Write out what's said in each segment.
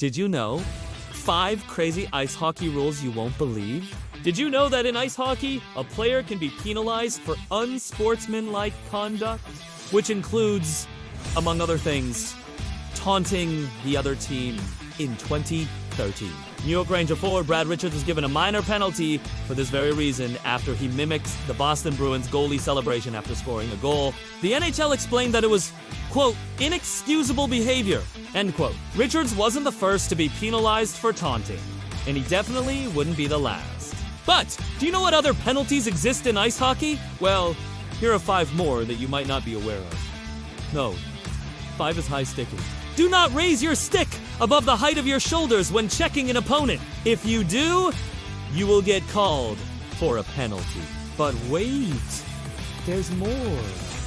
Did you know? 5 crazy ice hockey rules you won't believe. Did you know that in ice hockey, a player can be penalized for unsportsmanlike conduct? Which includes, among other things, taunting the other team in 2013. New York Ranger forward Brad Richards was given a minor penalty for this very reason after he mimicked the Boston Bruins goalie celebration after scoring a goal. The NHL explained that it was, quote, inexcusable behavior, end quote. Richards wasn't the first to be penalized for taunting, and he definitely wouldn't be the last. But, do you know what other penalties exist in ice hockey? Well, here are 5 more that you might not be aware of. No, 5 is high sticking. Do not raise your stick above the height of your shoulders when checking an opponent. If you do, you will get called for a penalty. But wait, there's more.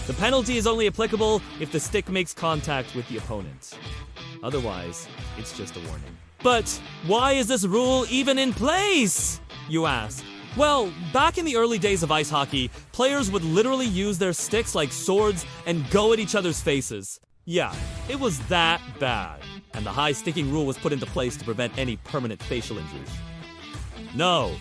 The penalty is only applicable if the stick makes contact with the opponent. Otherwise, it's just a warning. But why is this rule even in place, you ask? Well, back in the early days of ice hockey, players would literally use their sticks like swords and go at each other's faces. Yeah, it was that bad. And the high sticking rule was put into place to prevent any permanent facial injuries. No.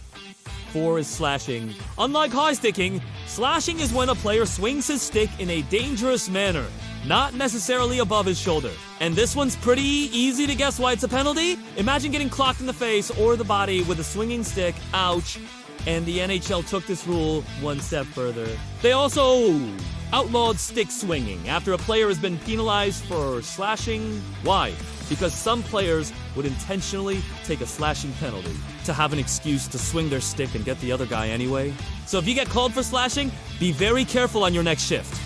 4 is slashing. Unlike high sticking, slashing is when a player swings his stick in a dangerous manner, not necessarily above his shoulder. And this one's pretty easy to guess why it's a penalty. Imagine getting clocked in the face or the body with a swinging stick. Ouch. And the NHL took this rule one step further. They also outlawed stick swinging after a player has been penalized for slashing. Why? Because some players would intentionally take a slashing penalty to have an excuse to swing their stick and get the other guy anyway. So if you get called for slashing, be very careful on your next shift.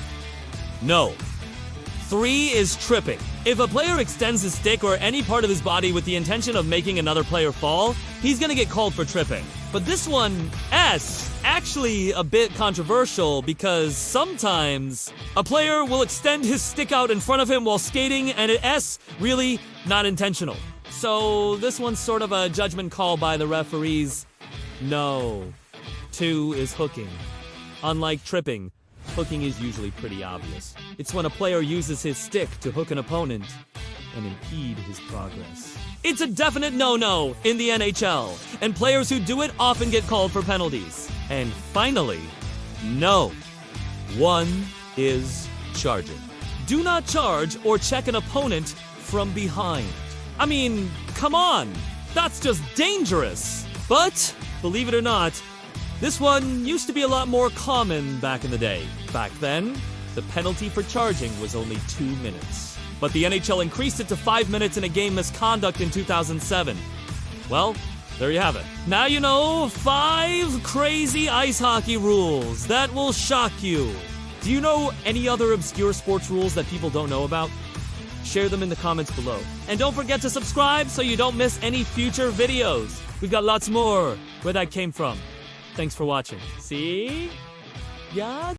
No. 3 is tripping. If a player extends his stick or any part of his body with the intention of making another player fall, he's gonna get called for tripping. But this one, S, actually a bit controversial because sometimes a player will extend his stick out in front of him while skating, and at S, really not intentional. So this one's sort of a judgment call by the referees. No. 2 is hooking. Unlike tripping, hooking is usually pretty obvious. It's when a player uses his stick to hook an opponent and impede his progress. It's a definite no-no in the NHL, and players who do it often get called for penalties. And finally, no. 1 is charging. Do not charge or check an opponent from behind. I mean, come on, that's just dangerous. But, believe it or not, this one used to be a lot more common back in the day. Back then, the penalty for charging was only 2 minutes. But the NHL increased it to 5 minutes in a game misconduct in 2007. Well, there you have it. Now you know 5 crazy ice hockey rules that will shock you. Do you know any other obscure sports rules that people don't know about? Share them in the comments below. And don't forget to subscribe so you don't miss any future videos. We've got lots more where that came from. Thanks for watching. See? Yeah.